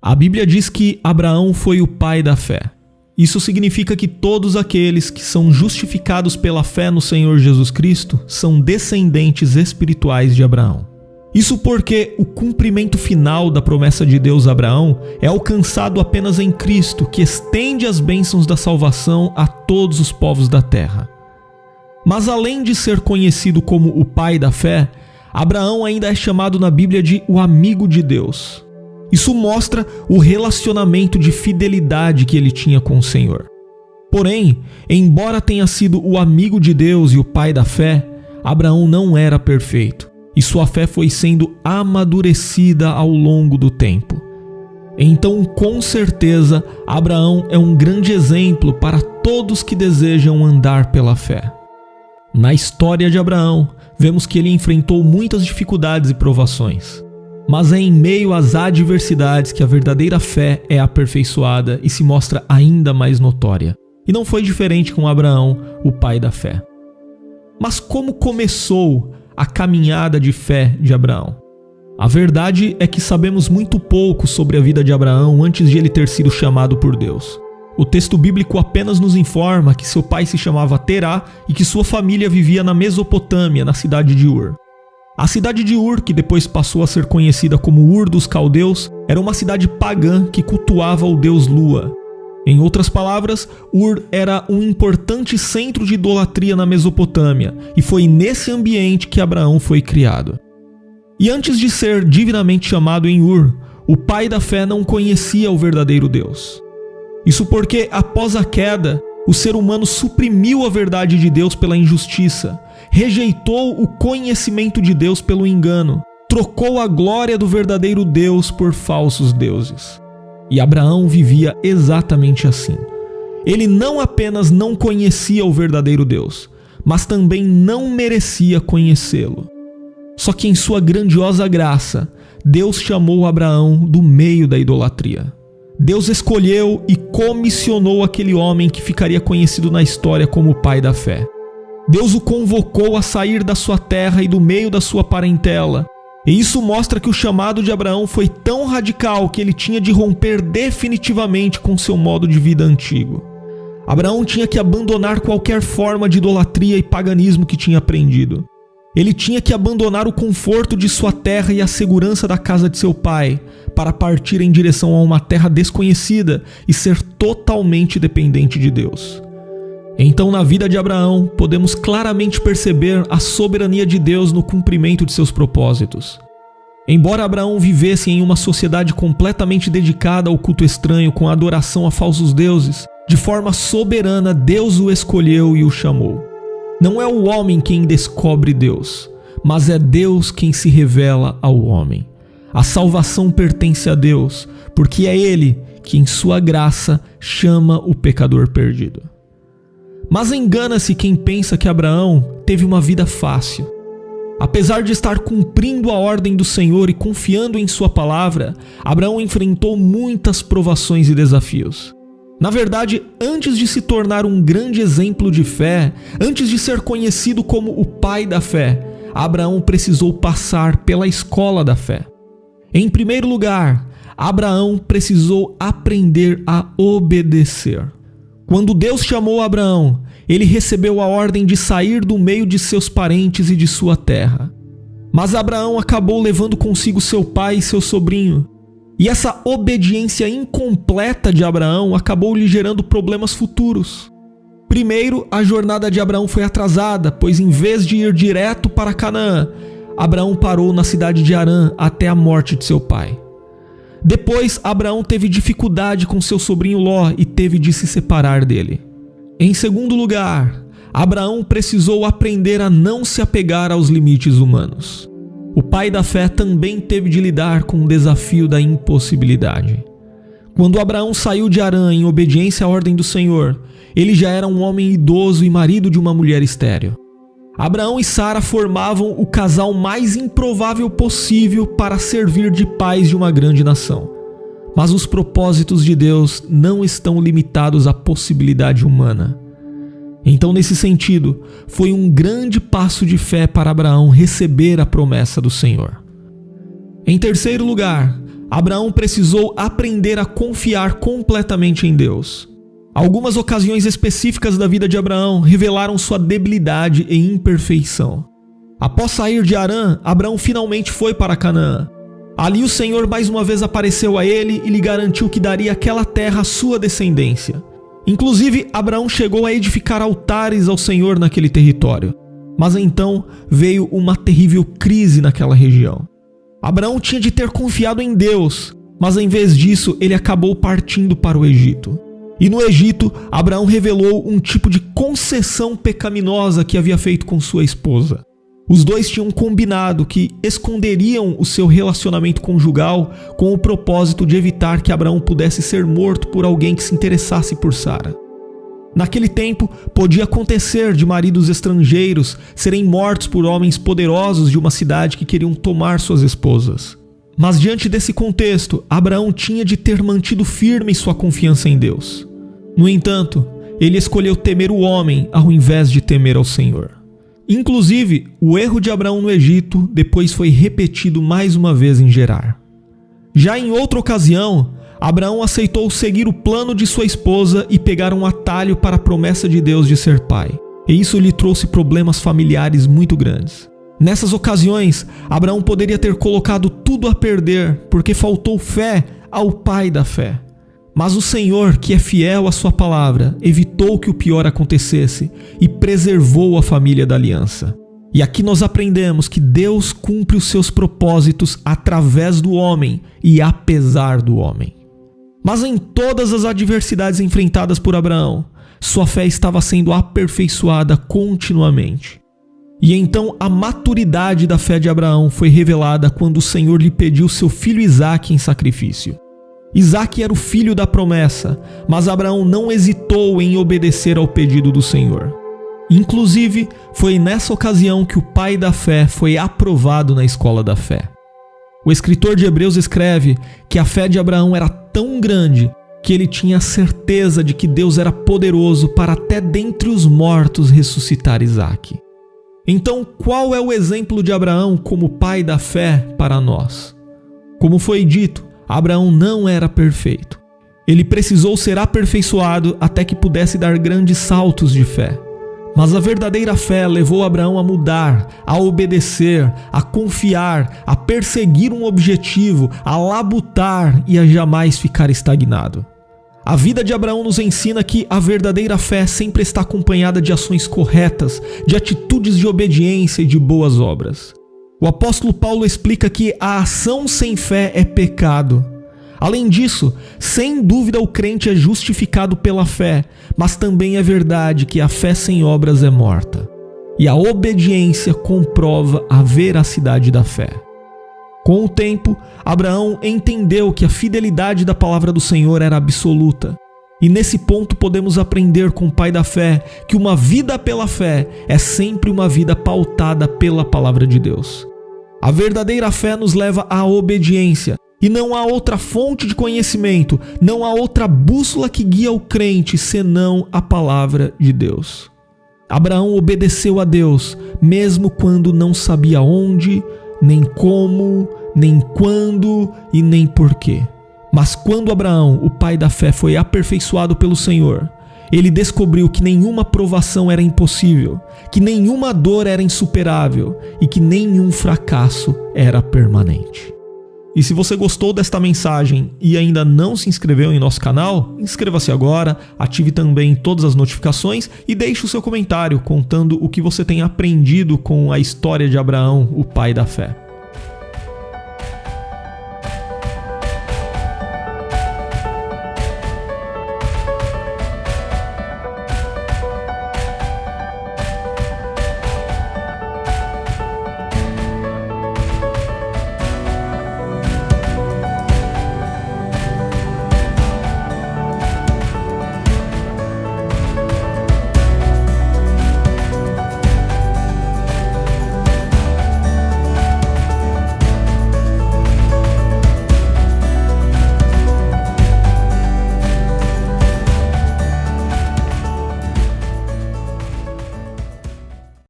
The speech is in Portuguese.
A Bíblia diz que Abraão foi o pai da fé. Isso significa que todos aqueles que são justificados pela fé no Senhor Jesus Cristo são descendentes espirituais de Abraão. Isso porque o cumprimento final da promessa de Deus a Abraão é alcançado apenas em Cristo, que estende as bênçãos da salvação a todos os povos da terra. Mas além de ser conhecido como o pai da fé, Abraão ainda é chamado na Bíblia de o amigo de Deus. Isso mostra o relacionamento de fidelidade que ele tinha com o Senhor. Porém, embora tenha sido o amigo de Deus e o pai da fé, Abraão não era perfeito, e sua fé foi sendo amadurecida ao longo do tempo. Então, com certeza, Abraão é um grande exemplo para todos que desejam andar pela fé. Na história de Abraão, vemos que ele enfrentou muitas dificuldades e provações. Mas é em meio às adversidades que a verdadeira fé é aperfeiçoada e se mostra ainda mais notória. E não foi diferente com Abraão, o pai da fé. Mas como começou a caminhada de fé de Abraão? A verdade é que sabemos muito pouco sobre a vida de Abraão antes de ele ter sido chamado por Deus. O texto bíblico apenas nos informa que seu pai se chamava Terá e que sua família vivia na Mesopotâmia, na cidade de Ur. A cidade de Ur, que depois passou a ser conhecida como Ur dos Caldeus, era uma cidade pagã que cultuava o deus Lua. Em outras palavras, Ur era um importante centro de idolatria na Mesopotâmia, e foi nesse ambiente que Abraão foi criado. E antes de ser divinamente chamado em Ur, o pai da fé não conhecia o verdadeiro Deus. Isso porque, após a queda, o ser humano suprimiu a verdade de Deus pela injustiça, rejeitou o conhecimento de Deus pelo engano, trocou a glória do verdadeiro Deus por falsos deuses. E Abraão vivia exatamente assim. Ele não apenas não conhecia o verdadeiro Deus, mas também não merecia conhecê-lo. Só que em sua grandiosa graça, Deus chamou Abraão do meio da idolatria. Deus escolheu e comissionou aquele homem que ficaria conhecido na história como o pai da fé. Deus o convocou a sair da sua terra e do meio da sua parentela. E isso mostra que o chamado de Abraão foi tão radical que ele tinha de romper definitivamente com seu modo de vida antigo. Abraão tinha que abandonar qualquer forma de idolatria e paganismo que tinha aprendido. Ele tinha que abandonar o conforto de sua terra e a segurança da casa de seu pai, para partir em direção a uma terra desconhecida e ser totalmente dependente de Deus. Então, na vida de Abraão, podemos claramente perceber a soberania de Deus no cumprimento de seus propósitos. Embora Abraão vivesse em uma sociedade completamente dedicada ao culto estranho com a adoração a falsos deuses, de forma soberana Deus o escolheu e o chamou. Não é o homem quem descobre Deus, mas é Deus quem se revela ao homem. A salvação pertence a Deus, porque é Ele que em sua graça chama o pecador perdido. Mas engana-se quem pensa que Abraão teve uma vida fácil. Apesar de estar cumprindo a ordem do Senhor e confiando em sua palavra, Abraão enfrentou muitas provações e desafios. Na verdade, antes de se tornar um grande exemplo de fé, antes de ser conhecido como o pai da fé, Abraão precisou passar pela escola da fé. Em primeiro lugar, Abraão precisou aprender a obedecer. Quando Deus chamou Abraão, ele recebeu a ordem de sair do meio de seus parentes e de sua terra. Mas Abraão acabou levando consigo seu pai e seu sobrinho. E essa obediência incompleta de Abraão acabou lhe gerando problemas futuros. Primeiro, a jornada de Abraão foi atrasada, pois em vez de ir direto para Canaã, Abraão parou na cidade de Harã até a morte de seu pai. Depois, Abraão teve dificuldade com seu sobrinho Ló e teve de se separar dele. Em segundo lugar, Abraão precisou aprender a não se apegar aos limites humanos. O pai da fé também teve de lidar com o desafio da impossibilidade. Quando Abraão saiu de Harã em obediência à ordem do Senhor, ele já era um homem idoso e marido de uma mulher estéril. Abraão e Sara formavam o casal mais improvável possível para servir de pais de uma grande nação. Mas os propósitos de Deus não estão limitados à possibilidade humana. Então, nesse sentido, foi um grande passo de fé para Abraão receber a promessa do Senhor. Em terceiro lugar, Abraão precisou aprender a confiar completamente em Deus. Algumas ocasiões específicas da vida de Abraão revelaram sua debilidade e imperfeição. Após sair de Harã, Abraão finalmente foi para Canaã. Ali o Senhor mais uma vez apareceu a ele e lhe garantiu que daria aquela terra à sua descendência. Inclusive, Abraão chegou a edificar altares ao Senhor naquele território. Mas então veio uma terrível crise naquela região. Abraão tinha de ter confiado em Deus, mas em vez disso ele acabou partindo para o Egito. E no Egito, Abraão revelou um tipo de concessão pecaminosa que havia feito com sua esposa. Os dois tinham combinado que esconderiam o seu relacionamento conjugal com o propósito de evitar que Abraão pudesse ser morto por alguém que se interessasse por Sara. Naquele tempo, podia acontecer de maridos estrangeiros serem mortos por homens poderosos de uma cidade que queriam tomar suas esposas. Mas diante desse contexto, Abraão tinha de ter mantido firme sua confiança em Deus. No entanto, ele escolheu temer o homem ao invés de temer ao Senhor. Inclusive, o erro de Abraão no Egito depois foi repetido mais uma vez em Gerar. Já em outra ocasião, Abraão aceitou seguir o plano de sua esposa e pegar um atalho para a promessa de Deus de ser pai. E isso lhe trouxe problemas familiares muito grandes. Nessas ocasiões, Abraão poderia ter colocado tudo a perder porque faltou fé ao pai da fé. Mas o Senhor, que é fiel à sua palavra, evitou que o pior acontecesse e preservou a família da aliança. E aqui nós aprendemos que Deus cumpre os seus propósitos através do homem e apesar do homem. Mas em todas as adversidades enfrentadas por Abraão, sua fé estava sendo aperfeiçoada continuamente. E então a maturidade da fé de Abraão foi revelada quando o Senhor lhe pediu seu filho Isaque em sacrifício. Isaque era o filho da promessa, mas Abraão não hesitou em obedecer ao pedido do Senhor. Inclusive, foi nessa ocasião que o pai da fé foi aprovado na escola da fé. O escritor de Hebreus escreve que a fé de Abraão era tão grande que ele tinha certeza de que Deus era poderoso para até dentre os mortos ressuscitar Isaque. Então, qual é o exemplo de Abraão como pai da fé para nós? Como foi dito, Abraão não era perfeito. Ele precisou ser aperfeiçoado até que pudesse dar grandes saltos de fé. Mas a verdadeira fé levou Abraão a mudar, a obedecer, a confiar, a perseguir um objetivo, a labutar e a jamais ficar estagnado. A vida de Abraão nos ensina que a verdadeira fé sempre está acompanhada de ações corretas, de atitudes de obediência e de boas obras. O apóstolo Paulo explica que a ação sem fé é pecado. Além disso, sem dúvida o crente é justificado pela fé, mas também é verdade que a fé sem obras é morta. E a obediência comprova a veracidade da fé. Com o tempo, Abraão entendeu que a fidelidade da palavra do Senhor era absoluta. E nesse ponto podemos aprender com o pai da fé que uma vida pela fé é sempre uma vida pautada pela palavra de Deus. A verdadeira fé nos leva à obediência, e não há outra fonte de conhecimento, não há outra bússola que guia o crente senão a palavra de Deus. Abraão obedeceu a Deus, mesmo quando não sabia onde, nem como, nem quando e nem porquê. Mas quando Abraão, o pai da fé, foi aperfeiçoado pelo Senhor, ele descobriu que nenhuma provação era impossível, que nenhuma dor era insuperável e que nenhum fracasso era permanente. E se você gostou desta mensagem e ainda não se inscreveu em nosso canal, inscreva-se agora, ative também todas as notificações e deixe o seu comentário contando o que você tem aprendido com a história de Abraão, o pai da fé.